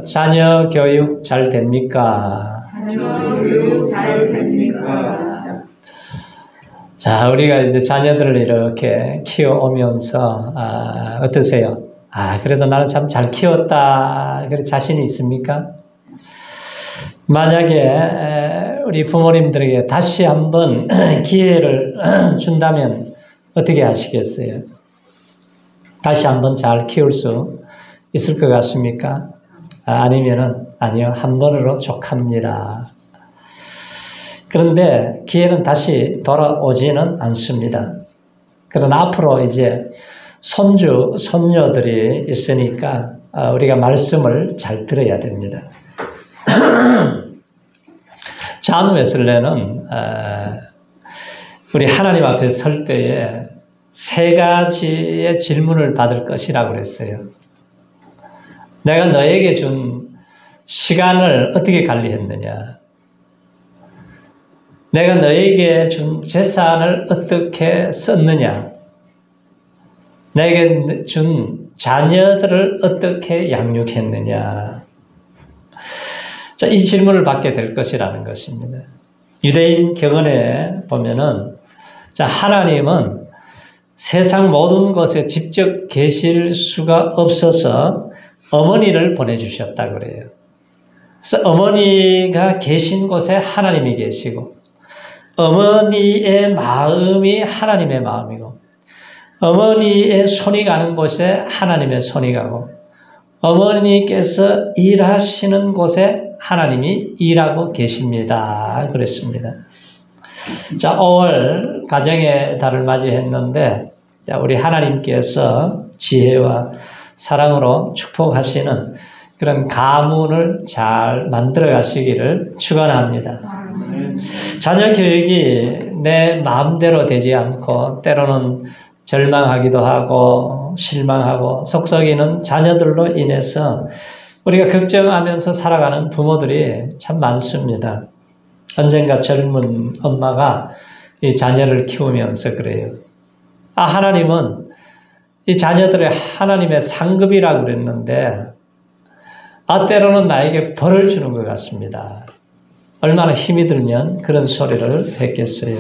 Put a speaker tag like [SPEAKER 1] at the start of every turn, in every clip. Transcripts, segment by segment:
[SPEAKER 1] 자녀 교육 잘 됩니까?
[SPEAKER 2] 자녀 교육 잘 됩니까?
[SPEAKER 1] 자, 우리가 이제 자녀들을 이렇게 키워오면서 어떠세요? 그래도 나는 참 잘 키웠다. 그래 자신이 있습니까? 만약에 우리 부모님들에게 다시 한번 기회를 준다면 어떻게 하시겠어요? 다시 한번 잘 키울 수 있을 것 같습니까? 아니면은 아니요, 한 번으로 족합니다. 그런데 기회는 다시 돌아오지는 않습니다. 그러나 앞으로 이제 손주, 손녀들이 있으니까 우리가 말씀을 잘 들어야 됩니다. 잔 웨슬레는 우리 하나님 앞에 설 때에 세 가지의 질문을 받을 것이라고 그랬어요. 내가 너에게 준 시간을 어떻게 관리했느냐? 내가 너에게 준 재산을 어떻게 썼느냐? 내게 준 자녀들을 어떻게 양육했느냐? 자, 이 질문을 받게 될 것이라는 것입니다. 유대인 경언에 보면은, 자, 하나님은 세상 모든 곳에 직접 계실 수가 없어서 어머니를 보내주셨다고 그래요. 그래서 어머니가 계신 곳에 하나님이 계시고, 어머니의 마음이 하나님의 마음이고, 어머니의 손이 가는 곳에 하나님의 손이 가고, 어머니께서 일하시는 곳에 하나님이 일하고 계십니다. 그랬습니다. 자, 5월 가정의 달을 맞이했는데, 우리 하나님께서 지혜와 사랑으로 축복하시는 그런 가문을 잘 만들어 가시기를 축원합니다. 자녀 교육이 내 마음대로 되지 않고 때로는 절망하기도 하고 실망하고 속썩이는 자녀들로 인해서 우리가 걱정하면서 살아가는 부모들이 참 많습니다. 언젠가 젊은 엄마가 이 자녀를 키우면서 그래요. 하나님은 이 자녀들의 하나님의 상급이라고 그랬는데 때로는 나에게 벌을 주는 것 같습니다. 얼마나 힘이 들면 그런 소리를 했겠어요.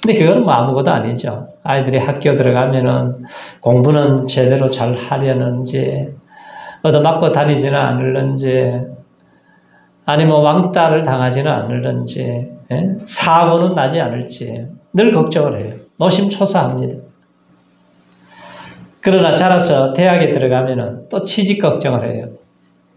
[SPEAKER 1] 근데 그건 뭐 아무것도 아니죠. 아이들이 학교 들어가면은 공부는 제대로 잘 하려는지, 얻어맞고 다니지는 않을는지, 아니면 왕따를 당하지는 않을는지, 사고는 나지 않을지 늘 걱정을 해요. 노심초사합니다. 그러나 자라서 대학에 들어가면은 또 취직 걱정을 해요.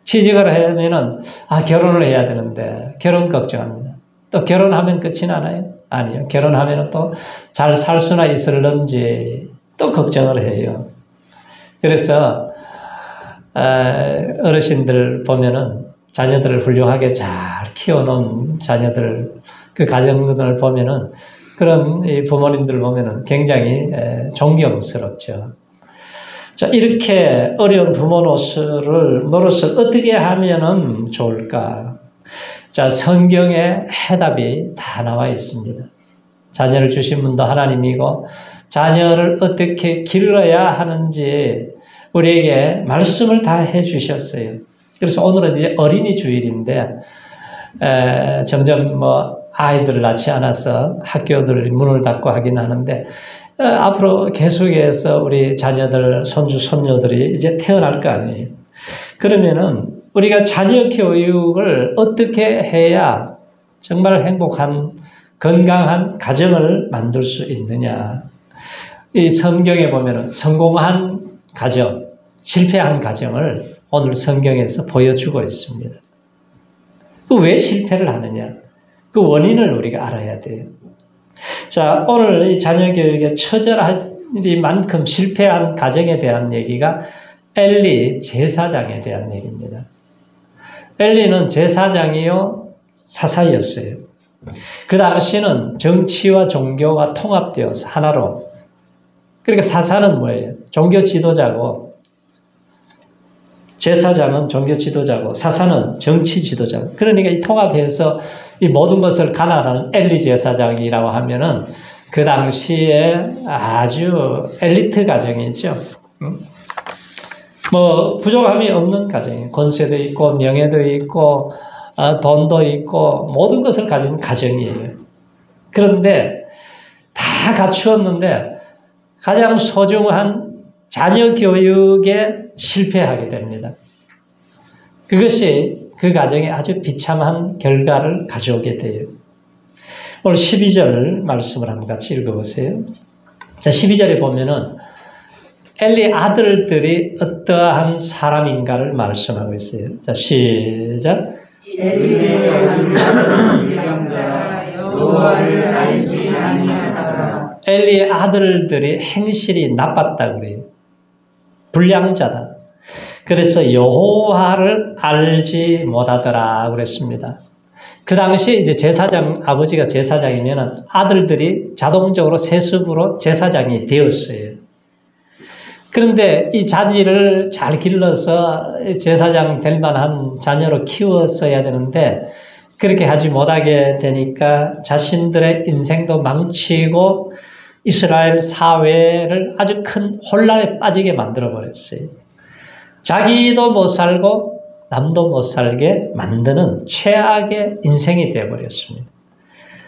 [SPEAKER 1] 취직을 하면은 결혼을 해야 되는데 결혼 걱정합니다. 또 결혼하면 끝이 나나요? 아니요. 결혼하면 또 잘 살 수나 있을런지 또 걱정을 해요. 그래서 어르신들 보면은 자녀들을 훌륭하게 잘 키워놓은 자녀들, 그 가정들을 보면은 그런 이 부모님들 보면은 굉장히 존경스럽죠. 자, 이렇게 어려운 부모 노릇을 어떻게 하면은 좋을까? 자, 성경에 해답이 다 나와 있습니다. 자녀를 주신 분도 하나님이고, 자녀를 어떻게 길러야 하는지 우리에게 말씀을 다 해주셨어요. 그래서 오늘은 이제 어린이 주일인데, 점점 아이들을 낳지 않아서 학교들 문을 닫고 하긴 하는데, 앞으로 계속해서 우리 자녀들, 손주, 손녀들이 이제 태어날 거 아니에요. 그러면은 우리가 자녀 교육을 어떻게 해야 정말 행복한, 건강한 가정을 만들 수 있느냐. 이 성경에 보면은 성공한 가정, 실패한 가정을 오늘 성경에서 보여주고 있습니다. 왜 실패를 하느냐? 그 원인을 우리가 알아야 돼요. 자, 오늘 이 자녀 교육에 처절하리만큼 실패한 가정에 대한 얘기가 엘리 제사장에 대한 얘기입니다. 엘리는 제사장이요, 사사였어요. 그 당시는 정치와 종교가 통합되어서 하나로. 그러니까 사사는 뭐예요? 종교 지도자고, 제사장은 종교 지도자고, 사사는 정치 지도자고. 그러니까 이 통합해서 이 모든 것을 관할하는 엘리 제사장이라고 하면은 그 당시에 아주 엘리트 가정이죠. 뭐 부족함이 없는 가정이에요. 권세도 있고 명예도 있고 돈도 있고 모든 것을 가진 가정이에요. 그런데 다 갖추었는데 가장 소중한 자녀 교육에 실패하게 됩니다. 그것이 그 가정에 아주 비참한 결과를 가져오게 돼요. 오늘 12절 말씀을 한번 같이 읽어보세요. 자, 12절에 보면은 엘리 아들들이 어떠한 사람인가를 말씀하고 있어요. 자, 시작.
[SPEAKER 2] 엘리의 아들들은 불량자 여호와를 알지 아니하더라.
[SPEAKER 1] 엘리의 아들들이 행실이 나빴다고 그래요. 불량자다. 그래서 여호와를 알지 못하더라 그랬습니다. 그 당시 이제 제사장, 아버지가 제사장이면 아들들이 자동적으로 세습으로 제사장이 되었어요. 그런데 이 자질을 잘 길러서 제사장 될 만한 자녀로 키웠어야 되는데 그렇게 하지 못하게 되니까 자신들의 인생도 망치고 이스라엘 사회를 아주 큰 혼란에 빠지게 만들어버렸어요. 자기도 못 살고 남도 못 살게 만드는 최악의 인생이 되어버렸습니다.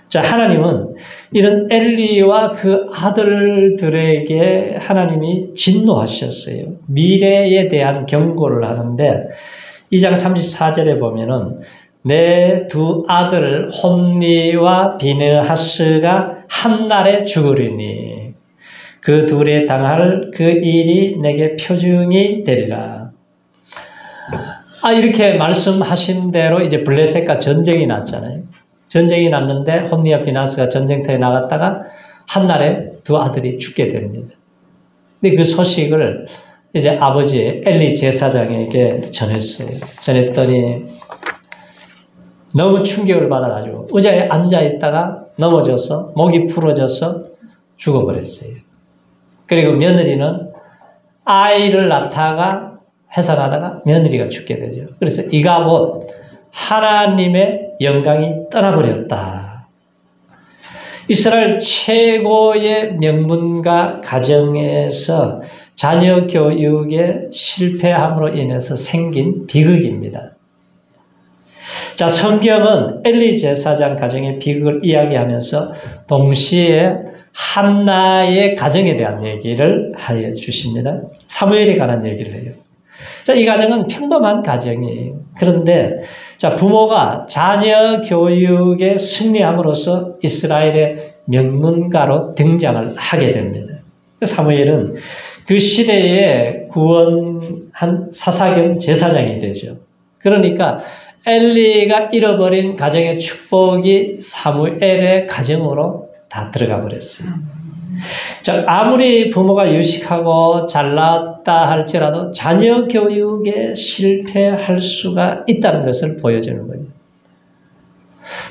[SPEAKER 1] 자, 하나님은 이런 엘리와 그 아들들에게 하나님이 진노하셨어요. 미래에 대한 경고를 하는데 2장 34절에 보면은 내 두 아들 홈니와 비느하스가 한날에 죽으리니 그 둘이 당할 그 일이 내게 표징이 되리라. 이렇게 말씀하신 대로 이제 블레셋과 전쟁이 났잖아요. 전쟁이 났는데 홈니와 비느하스가 전쟁터에 나갔다가 한날에 두 아들이 죽게 됩니다. 근데 그 소식을 이제 아버지 엘리 제사장에게 전했어요. 전했더니 너무 충격을 받아가지고 의자에 앉아있다가 넘어져서 목이 부러져서 죽어버렸어요. 그리고 며느리는 아이를 낳다가 해산하다가 며느리가 죽게 되죠. 그래서 이가봇 하나님의 영광이 떠나버렸다. 이스라엘 최고의 명문가 가정에서 자녀 교육에 실패함으로 인해서 생긴 비극입니다. 자, 성경은 엘리 제사장 가정의 비극을 이야기하면서 동시에 한나의 가정에 대한 얘기를 하여 주십니다. 사무엘에 관한 얘기를 해요. 자, 이 가정은 평범한 가정이에요. 그런데 자, 부모가 자녀 교육에 승리함으로써 이스라엘의 명문가로 등장을 하게 됩니다. 사무엘은 그 시대에 구원한 사사겸 제사장이 되죠. 그러니까 엘리가 잃어버린 가정의 축복이 사무엘의 가정으로 다 들어가 버렸어요. 자, 아무리 부모가 유식하고 잘났다 할지라도 자녀 교육에 실패할 수가 있다는 것을 보여주는 거예요.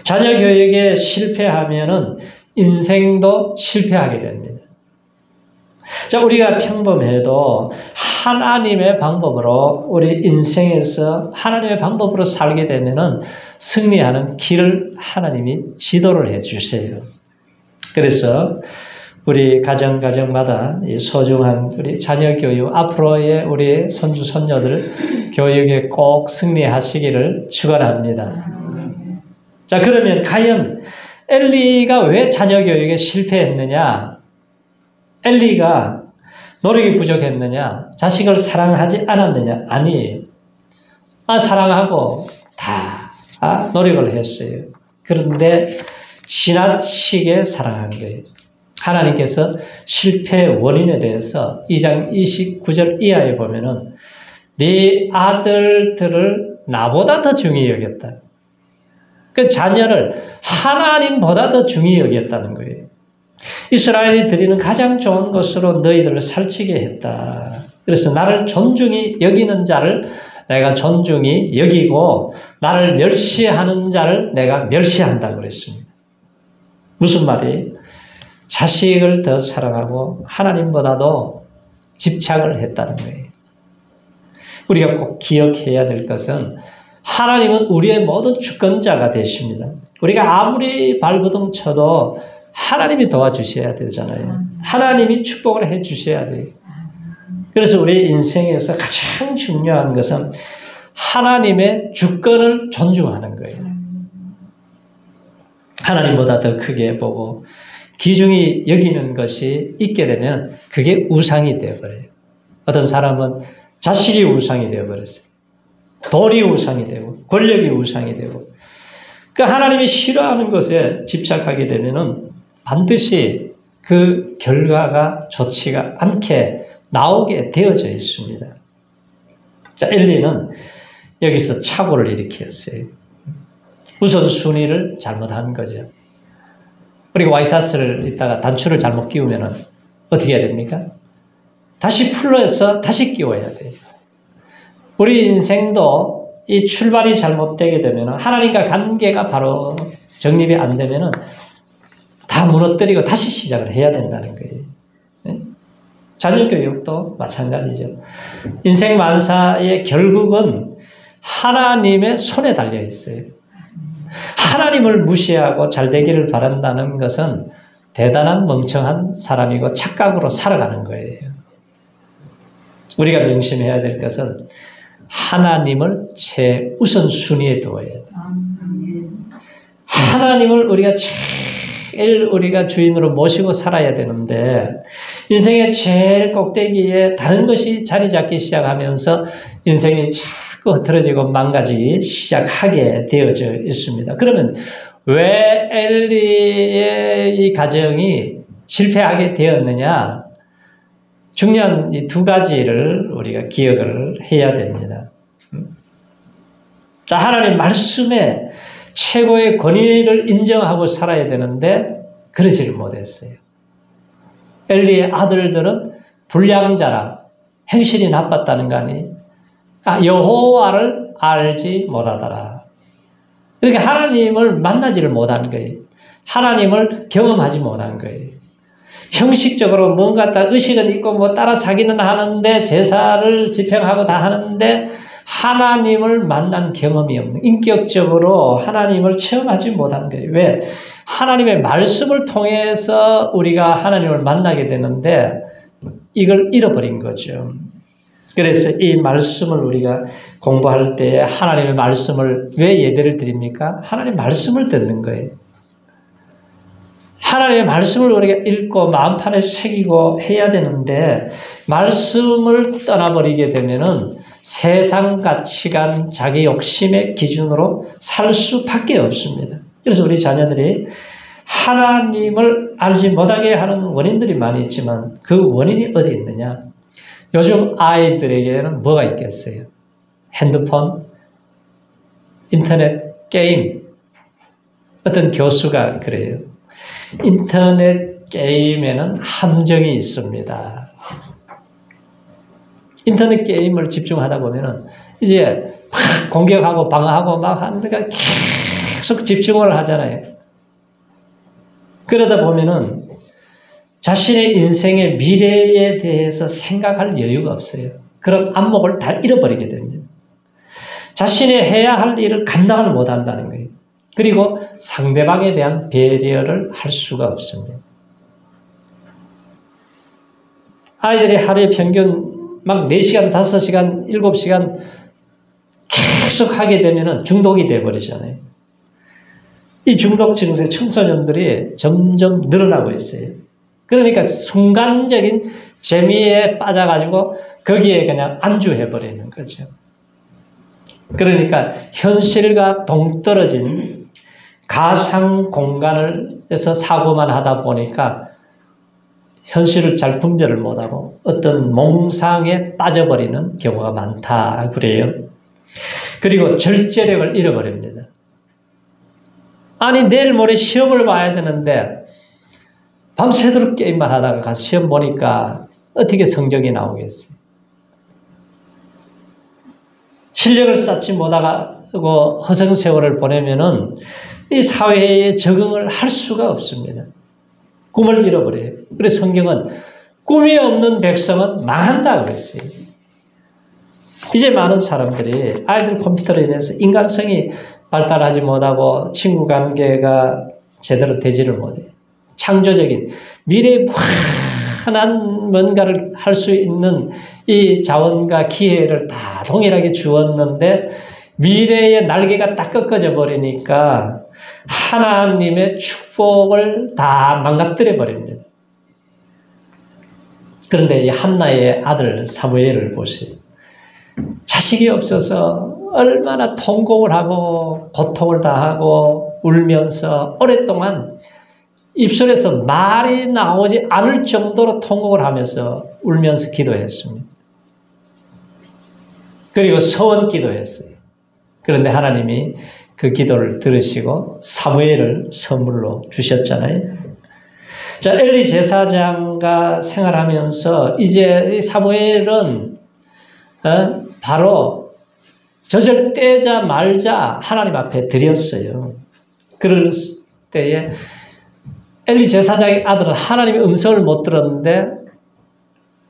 [SPEAKER 1] 자녀 교육에 실패하면은 인생도 실패하게 됩니다. 자, 우리가 평범해도 하나님의 방법으로 우리 인생에서 하나님의 방법으로 살게 되면은 승리하는 길을 하나님이 지도를 해 주세요. 그래서 우리 가정마다 이 소중한 우리 자녀 교육, 앞으로의 우리 손주, 손녀들 교육에 꼭 승리하시기를 축원합니다. 자, 그러면 과연 엘리가 왜 자녀 교육에 실패했느냐? 엘리가 노력이 부족했느냐? 자식을 사랑하지 않았느냐? 아니, 사랑하고 다 노력을 했어요. 그런데 지나치게 사랑한 거예요. 하나님께서 실패 원인에 대해서 2장 29절 이하에 보면은 네 아들들을 나보다 더 중히 여겼다. 그 자녀를 하나님보다 더 중히 여겼다는 거예요. 이스라엘이 드리는 가장 좋은 것으로 너희들을 살찌게 했다. 그래서 나를 존중히 여기는 자를 내가 존중히 여기고 나를 멸시하는 자를 내가 멸시한다고 그랬습니다. 무슨 말이에요? 자식을 더 사랑하고 하나님보다도 집착을 했다는 거예요. 우리가 꼭 기억해야 될 것은 하나님은 우리의 모든 주권자가 되십니다. 우리가 아무리 발버둥 쳐도 하나님이 도와주셔야 되잖아요. 하나님이 축복을 해 주셔야 돼요. 그래서 우리 인생에서 가장 중요한 것은 하나님의 주권을 존중하는 거예요. 하나님보다 더 크게 보고 귀중히 여기는 것이 있게 되면 그게 우상이 되어버려요. 어떤 사람은 자식이 우상이 되어버렸어요. 돈이 우상이 되고 권력이 우상이 되고 그 하나님이 싫어하는 것에 집착하게 되면은 반드시 그 결과가 좋지가 않게 나오게 되어져 있습니다. 자, 엘리는 여기서 착오를 일으켰어요. 우선순위를 잘못한 거죠. 우리가 와이셔츠를 이따가 단추를 잘못 끼우면 어떻게 해야 됩니까? 다시 풀러서 다시 끼워야 돼요. 우리 인생도 이 출발이 잘못되게 되면 하나님과 관계가 바로 정립이 안 되면 다 무너뜨리고 다시 시작을 해야 된다는 거예요. 자녀 교육도 마찬가지죠. 인생 만사의 결국은 하나님의 손에 달려 있어요. 하나님을 무시하고 잘 되기를 바란다는 것은 대단한 멍청한 사람이고 착각으로 살아가는 거예요. 우리가 명심해야 될 것은 하나님을 최우선순위에 두어야 돼요. 하나님을 우리가 제일 우리가 주인으로 모시고 살아야 되는데 인생의 제일 꼭대기에 다른 것이 자리 잡기 시작하면서 인생이 자꾸 흐트러지고 망가지기 시작하게 되어져 있습니다. 그러면 왜 엘리의 이 가정이 실패하게 되었느냐? 중요한 이 두 가지를 우리가 기억을 해야 됩니다. 자, 하나님 말씀에 최고의 권위를 인정하고 살아야 되는데 그러지를 못했어요. 엘리의 아들들은 불량자라 행실이 나빴다는 거 아니에요? 여호와를 알지 못하더라. 그러니까 하나님을 만나지를 못한 거예요. 하나님을 경험하지 못한 거예요. 형식적으로 뭔가 다 의식은 있고 뭐 따라 사기는 하는데 제사를 집행하고 다 하는데 하나님을 만난 경험이 없는, 인격적으로 하나님을 체험하지 못한 거예요. 왜? 하나님의 말씀을 통해서 우리가 하나님을 만나게 되는데 이걸 잃어버린 거죠. 그래서 이 말씀을 우리가 공부할 때 하나님의 말씀을 왜 예배를 드립니까? 하나님의 말씀을 듣는 거예요. 하나님의 말씀을 우리가 읽고 마음판에 새기고 해야 되는데 말씀을 떠나버리게 되면은 세상 가치관, 자기 욕심의 기준으로 살 수밖에 없습니다. 그래서 우리 자녀들이 하나님을 알지 못하게 하는 원인들이 많이 있지만 그 원인이 어디 있느냐? 요즘 아이들에게는 뭐가 있겠어요? 핸드폰, 인터넷, 게임. 어떤 교수가 그래요. 인터넷 게임에는 함정이 있습니다. 인터넷 게임을 집중하다 보면은 이제 막 공격하고 방어하고 막 하니까 계속 집중을 하잖아요. 그러다 보면은 자신의 인생의 미래에 대해서 생각할 여유가 없어요. 그런 안목을 다 잃어버리게 됩니다. 자신이 해야 할 일을 감당을 못 한다는 거예요. 그리고 상대방에 대한 배려를 할 수가 없습니다. 아이들이 하루에 평균 막 4시간, 5시간, 7시간 계속 하게 되면 중독이 돼버리잖아요. 이 중독 증세 청소년들이 점점 늘어나고 있어요. 그러니까 순간적인 재미에 빠져가지고 거기에 그냥 안주해버리는 거죠. 그러니까 현실과 동떨어진 가상 공간에서 사고만 하다 보니까 현실을 잘 분별을 못하고 어떤 몽상에 빠져버리는 경우가 많다 그래요. 그리고 절제력을 잃어버립니다. 아니 내일 모레 시험을 봐야 되는데 밤새도록 게임만 하다가 가서 시험 보니까 어떻게 성적이 나오겠어요? 실력을 쌓지 못하고 허송세월을 보내면은 이 사회에 적응을 할 수가 없습니다. 꿈을 잃어버려요. 그래서 성경은 꿈이 없는 백성은 망한다 그랬어요. 이제 많은 사람들이 아이들 컴퓨터로 인해서 인간성이 발달하지 못하고 친구 관계가 제대로 되지를 못해요. 창조적인 미래에 완전한 뭔가를 할 수 있는 이 자원과 기회를 다 동일하게 주었는데 미래의 날개가 딱 꺾어져 버리니까 하나님의 축복을 다 망가뜨려 버립니다. 그런데 이 한나의 아들 사무엘을 보세요. 자식이 없어서 얼마나 통곡을 하고 고통을 다하고 울면서 오랫동안 입술에서 말이 나오지 않을 정도로 통곡을 하면서 울면서 기도했습니다. 그리고 서원 기도했어요. 그런데 하나님이 그 기도를 들으시고 사무엘을 선물로 주셨잖아요. 자, 엘리 제사장과 생활하면서 이제 사무엘은 바로 젖을 떼자 말자 하나님 앞에 드렸어요. 그럴 때에 엘리 제사장의 아들은 하나님의 음성을 못 들었는데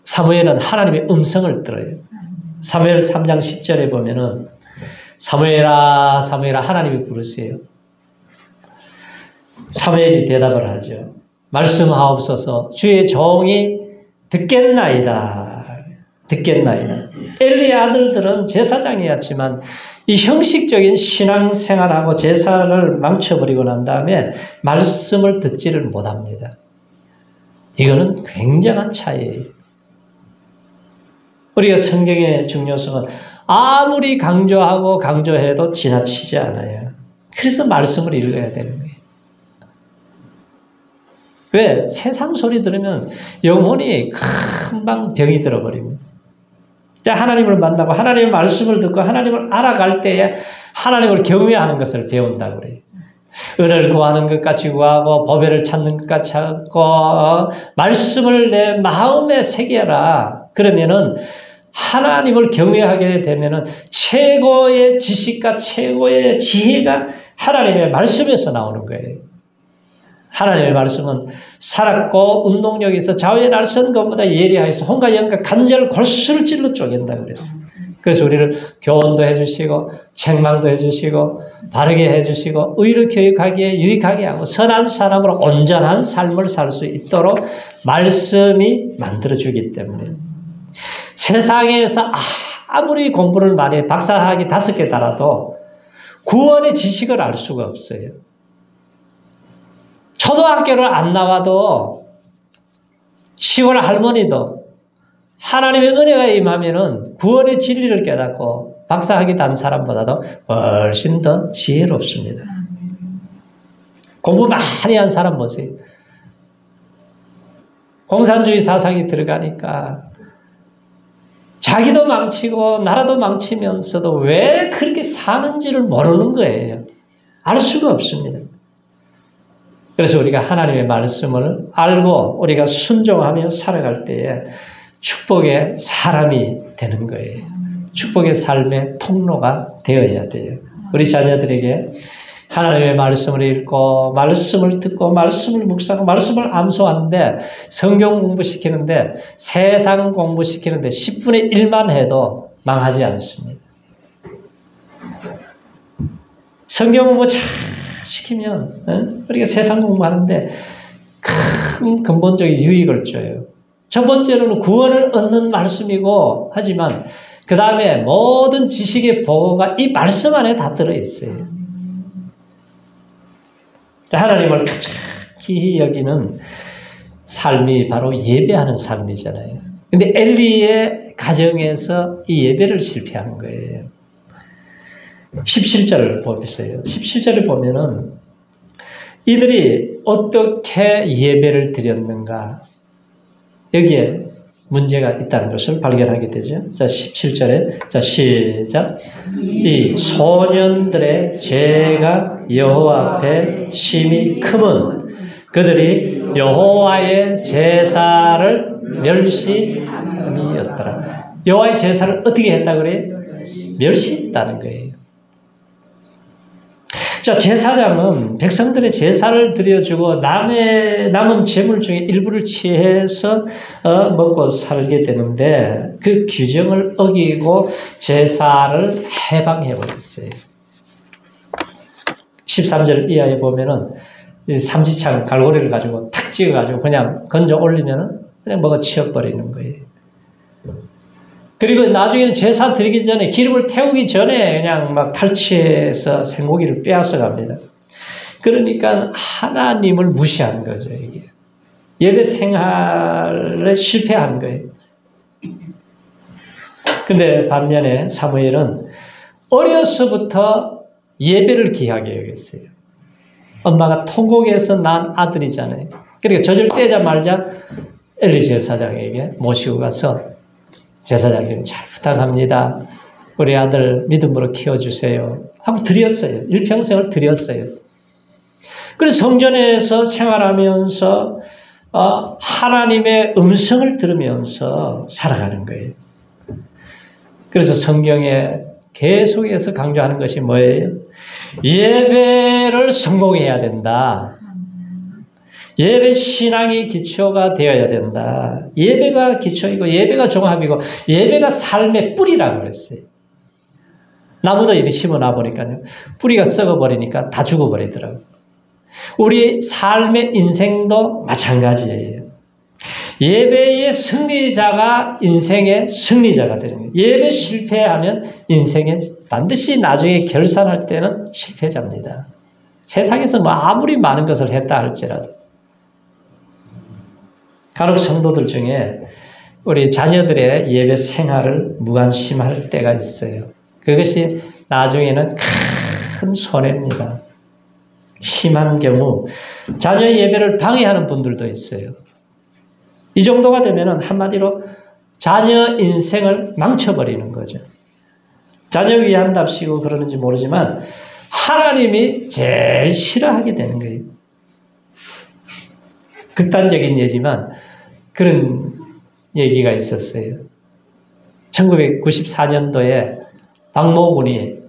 [SPEAKER 1] 사무엘은 하나님의 음성을 들어요. 사무엘 3장 10절에 보면은 사무엘아 사무엘아 하나님이 부르세요. 사무엘이 대답을 하죠. 말씀하옵소서 주의 종이 듣겠나이다. 듣겠나이다. 엘리의 아들들은 제사장이었지만 이 형식적인 신앙생활하고 제사를 망쳐버리고 난 다음에 말씀을 듣지를 못합니다. 이거는 굉장한 차이예요. 우리가 성경의 중요성은 아무리 강조하고 강조해도 지나치지 않아요. 그래서 말씀을 읽어야 되는 거예요. 왜? 세상 소리 들으면 영혼이 금방 병이 들어버립니다. 자, 하나님을 만나고 하나님의 말씀을 듣고 하나님을 알아갈 때에 하나님을 경외하는 것을 배운다고 그래요. 은혜를 구하는 것 같이 구하고 보배를 찾는 것 같이 찾고 말씀을 내 마음에 새겨라. 그러면은 하나님을 경외하게 되면은 최고의 지식과 최고의 지혜가 하나님의 말씀에서 나오는 거예요. 하나님의 말씀은 살았고 운동력이 있어 좌우에 날선 것보다 예리하여서 혼과 영과 간절을 골수를 찔러 쪼갠다고 그랬어요. 그래서 우리를 교훈도 해주시고 책망도 해주시고 바르게 해주시고 의로 교육하기에 유익하게 하고 선한 사람으로 온전한 삶을 살 수 있도록 말씀이 만들어주기 때문에 세상에서 아무리 공부를 많이 해 박사학위 5개 달아도 구원의 지식을 알 수가 없어요. 초등학교를 안 나와도 시골 할머니도 하나님의 은혜가 임하면은 구원의 진리를 깨닫고 박사학위 단 사람보다도 훨씬 더 지혜롭습니다. 공부 많이 한 사람 보세요. 공산주의 사상이 들어가니까 자기도 망치고 나라도 망치면서도 왜 그렇게 사는지를 모르는 거예요. 알 수가 없습니다. 그래서 우리가 하나님의 말씀을 알고 우리가 순종하며 살아갈 때에 축복의 사람이 되는 거예요. 축복의 삶의 통로가 되어야 돼요. 우리 자녀들에게 하나님의 말씀을 읽고 말씀을 듣고 말씀을 묵상하고 말씀을 암송하는데 성경 공부시키는데 세상 공부시키는데 10분의 1만 해도 망하지 않습니다. 성경 공부 잘 시키면 우리가 세상 공부하는데 큰 근본적인 유익을 줘요. 첫 번째로는 구원을 얻는 말씀이고 하지만 그 다음에 모든 지식의 보고가 이 말씀 안에 다 들어있어요. 하나님을 가장 기히 여기는 삶이 바로 예배하는 삶이잖아요. 근데 엘리의 가정에서 이 예배를 실패한 거예요. 17절을 보세요. 17절을 보면은 이들이 어떻게 예배를 드렸는가 여기에 문제가 있다는 것을 발견하게 되죠. 자, 17절에 자 시작. 이 소년들의 죄가 여호와 앞에 심히 크면 그들이 여호와의 제사를 멸시함이었더라. 여호와의 제사를 어떻게 했다 그래요? 멸시했다는 거예요. 자, 제사장은 백성들의 제사를 드려주고 남은 재물 중에 일부를 취해서 먹고 살게 되는데 그 규정을 어기고 제사를 해방해버렸어요. 13절 이하에 보면은 삼지창 갈고리를 가지고 탁 찍어가지고 그냥 건져 올리면은 그냥 먹어치워버리는 거예요. 그리고 나중에는 제사 드리기 전에 기름을 태우기 전에 그냥 막 탈취해서 생고기를 빼앗아 갑니다. 그러니까 하나님을 무시하는 거죠, 이게. 예배 생활에 실패한 거예요. 근데 반면에 사무엘은 어려서부터 예배를 귀하게 여겼어요. 엄마가 통곡에서 난 아들이잖아요. 그러니까 젖을 떼자마자 엘리 제사장에게 모시고 가서 제사장님 잘 부탁합니다. 우리 아들 믿음으로 키워주세요. 하고 드렸어요. 일평생을 드렸어요. 그래서 성전에서 생활하면서 하나님의 음성을 들으면서 살아가는 거예요. 그래서 성경에 계속해서 강조하는 것이 뭐예요? 예배를 성공해야 된다. 예배 신앙이 기초가 되어야 된다. 예배가 기초이고 예배가 종합이고 예배가 삶의 뿌리라고 그랬어요. 나무도 이렇게 심어놔 보니까요. 뿌리가 썩어버리니까 다 죽어버리더라고요. 우리 삶의 인생도 마찬가지예요. 예배의 승리자가 인생의 승리자가 되는 거예요. 예배 실패하면 인생에 반드시 나중에 결산할 때는 실패자입니다. 세상에서 뭐 아무리 많은 것을 했다 할지라도. 간혹 성도들 중에 우리 자녀들의 예배 생활을 무관심할 때가 있어요. 그것이 나중에는 큰 손해입니다. 심한 경우 자녀의 예배를 방해하는 분들도 있어요. 이 정도가 되면 한마디로 자녀 인생을 망쳐버리는 거죠. 자녀 위한답시고 그러는지 모르지만 하나님이 제일 싫어하게 되는 거예요. 극단적인 예지만 그런 얘기가 있었어요. 1994년도에 박모군이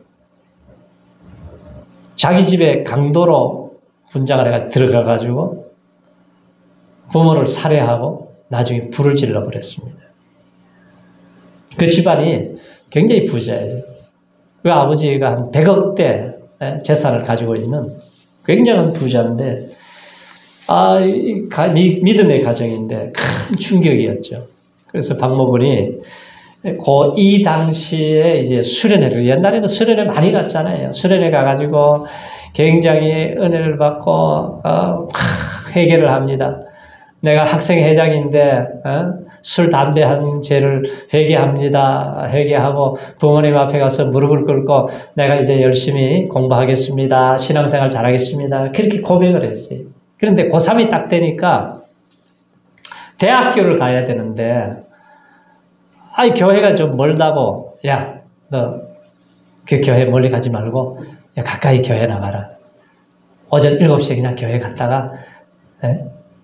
[SPEAKER 1] 자기 집에 강도로 군장을 해가 들어가가지고 부모를 살해하고 나중에 불을 질러버렸습니다. 그 집안이 굉장히 부자예요. 그 아버지가 한 100억대 재산을 가지고 있는 굉장한 부자인데 믿음의 가정인데 큰 충격이었죠. 그래서 박모군이 이 당시에 이제 수련회를, 옛날에는 수련회 많이 갔잖아요. 수련회 가가지고 굉장히 은혜를 받고 회개를 합니다. 내가 학생회장인데 술, 담배 한 죄를 회개합니다. 회개하고 부모님 앞에 가서 무릎을 꿇고 내가 이제 열심히 공부하겠습니다. 신앙생활 잘하겠습니다. 그렇게 고백을 했어요. 그런데 고3이 딱 되니까 대학교를 가야 되는데 교회가 좀 멀다고 야, 너 그 교회 멀리 가지 말고 야, 가까이 교회 나가라. 오전 7시에 그냥 교회 갔다가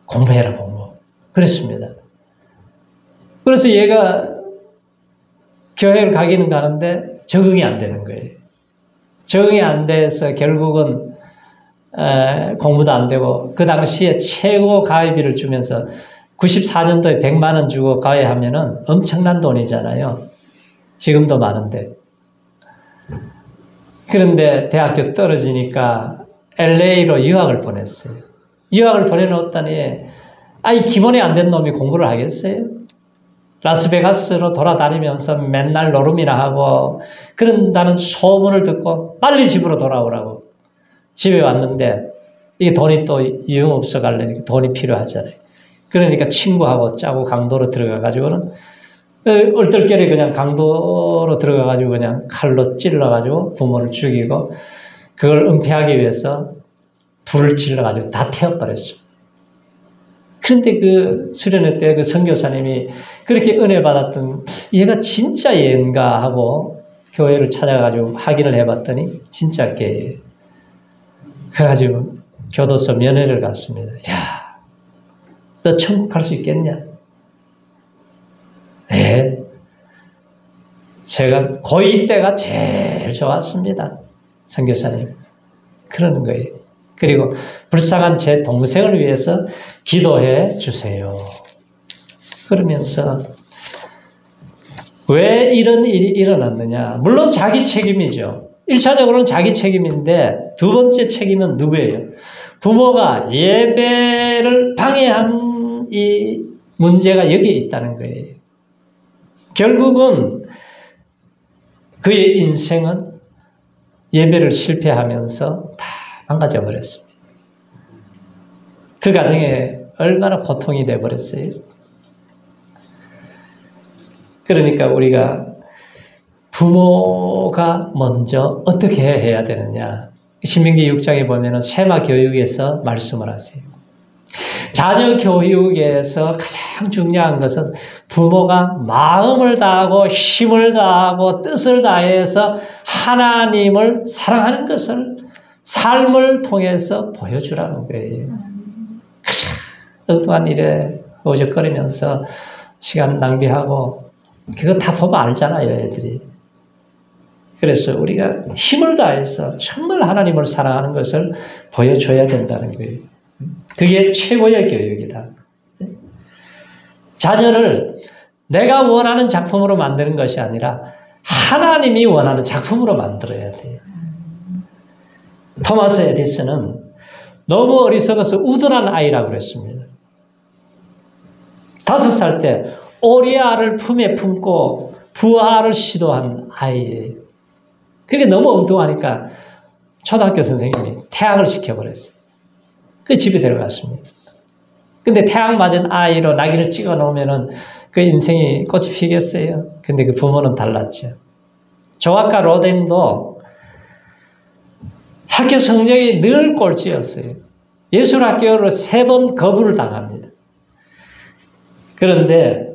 [SPEAKER 1] 공부해라 공부. 그랬습니다. 그래서 얘가 교회를 가기는 가는데 적응이 안 되는 거예요. 적응이 안 돼서 결국은 공부도 안 되고 그 당시에 최고 가회비를 주면서 94년도에 100만 원 주고 가회하면은 엄청난 돈이잖아요. 지금도 많은데. 그런데 대학교 떨어지니까 LA로 유학을 보냈어요. 유학을 보내놓았더니 기본이 안 된 놈이 공부를 하겠어요? 라스베가스로 돌아다니면서 맨날 노름이나 하고 그런다는 소문을 듣고 빨리 집으로 돌아오라고. 집에 왔는데 이게 돈이 또 유용없어 가려니까 돈이 필요하잖아요. 그러니까 친구하고 짜고 강도로 들어가가지고는 얼떨결에 그냥 강도로 들어가가지고 그냥 칼로 찔러가지고 부모를 죽이고 그걸 은폐하기 위해서 불을 질러가지고 다 태워버렸어요. 그런데 그 수련회 때 그 선교사님이 그렇게 은혜 받았던 얘가 진짜 얘인가 하고 교회를 찾아가지고 확인을 해봤더니 진짜 걔예요. 그래가지고 교도소 면회를 갔습니다. 야, 너 천국 갈 수 있겠냐? 네. 제가 고2 때가 제일 좋았습니다. 선교사님. 그러는 거예요. 그리고 불쌍한 제 동생을 위해서 기도해 주세요. 그러면서 왜 이런 일이 일어났느냐? 물론 자기 책임이죠. 1차적으로는 자기 책임인데 두 번째 책임은 누구예요? 부모가 예배를 방해한 이 문제가 여기에 있다는 거예요. 결국은 그의 인생은 예배를 실패하면서 다 망가져 버렸습니다. 그 가정에 얼마나 고통이 돼버렸어요. 그러니까 우리가 부모가 먼저 어떻게 해야 되느냐. 신명기 6장에 보면은 세마 교육에서 말씀을 하세요. 자녀 교육에서 가장 중요한 것은 부모가 마음을 다하고 힘을 다하고 뜻을 다해서 하나님을 사랑하는 것을 삶을 통해서 보여주라는 거예요. 가장 엉뚱한 일에 어적거리면서 시간 낭비하고 그거 다 보면 알잖아요, 애들이. 그래서 우리가 힘을 다해서 정말 하나님을 사랑하는 것을 보여줘야 된다는 거예요. 그게 최고의 교육이다. 자녀를 내가 원하는 작품으로 만드는 것이 아니라 하나님이 원하는 작품으로 만들어야 돼요. 토마스 에디슨은 너무 어리석어서 우둔한 아이라고 그랬습니다. 5살 때 오리알을 품에 품고 부화를 시도한 아이예요. 그게 너무 엉뚱하니까 초등학교 선생님이 퇴학을 시켜버렸어요. 그 집에 데려갔습니다. 근데 태양 맞은 아이로 낙인을 찍어 놓으면은 그 인생이 꽃이 피겠어요. 근데 그 부모는 달랐죠. 조각가 로댕도 학교 성적이 늘 꼴찌였어요. 예술학교를 3번 거부를 당합니다. 그런데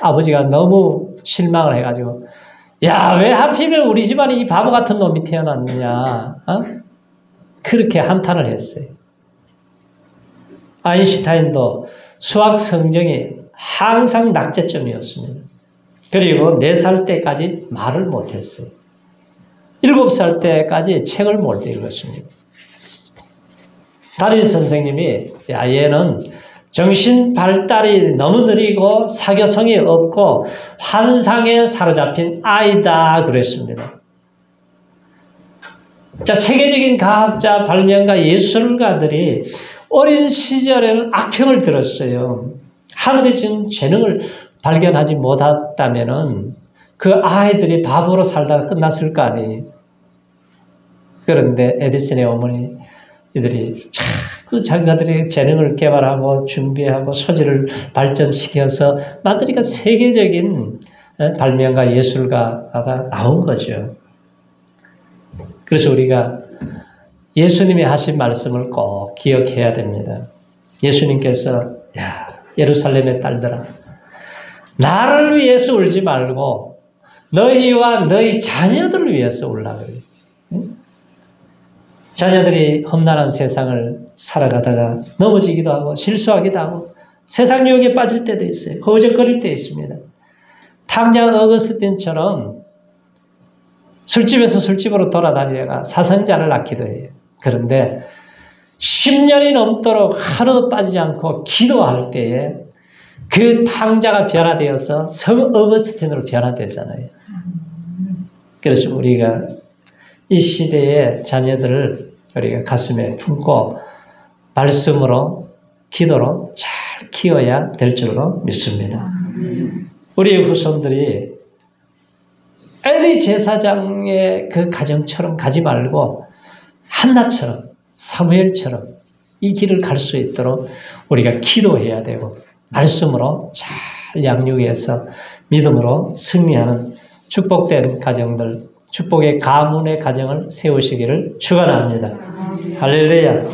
[SPEAKER 1] 아버지가 너무 실망을 해가지고 야, 왜 하필이면 우리 집안에 이 바보 같은 놈이 태어났느냐. 그렇게 한탄을 했어요. 아인슈타인도 수학 성적이 항상 낙제점이었습니다. 그리고 4살 때까지 말을 못했어요. 7살 때까지 책을 못 읽었습니다. 담임 선생님이 야, 얘는 정신 발달이 너무 느리고 사교성이 없고 환상에 사로잡힌 아이다 그랬습니다. 자, 세계적인 과학자, 발명가, 예술가들이 어린 시절에는 악평을 들었어요. 하늘이 준 재능을 발견하지 못했다면은 그 아이들이 바보로 살다가 끝났을 거 아니에요. 그런데 에디슨의 어머니들이 자꾸 자기들의 재능을 개발하고 준비하고 소질을 발전시켜서 만드니까 세계적인 발명가, 예술가가 나온 거죠. 그래서 우리가 예수님이 하신 말씀을 꼭 기억해야 됩니다. 예수님께서 야, 예루살렘의 딸들아, 나를 위해서 울지 말고 너희와 너희 자녀들을 위해서 울라 그래요. 자녀들이 험난한 세상을 살아가다가 넘어지기도 하고 실수하기도 하고 세상 유혹에 빠질 때도 있어요. 허우적거릴 때 있습니다. 탕자 어거스틴처럼 술집에서 술집으로 돌아다니다가 사상자를 낳기도 해요. 그런데 10년이 넘도록 하루도 빠지지 않고 기도할 때에 그 탕자가 변화되어서 성 어거스틴으로 변화되잖아요. 그래서 우리가 이 시대의 자녀들을 우리가 가슴에 품고 말씀으로 기도로 잘 키워야 될 줄로 믿습니다. 우리의 후손들이 엘리 제사장의 그 가정처럼 가지 말고 한나처럼 사무엘처럼 이 길을 갈 수 있도록 우리가 기도해야 되고 말씀으로 잘 양육해서 믿음으로 승리하는 축복된 가정들, 축복의 가문의 가정을 세우시기를 축원합니다. 할렐루야.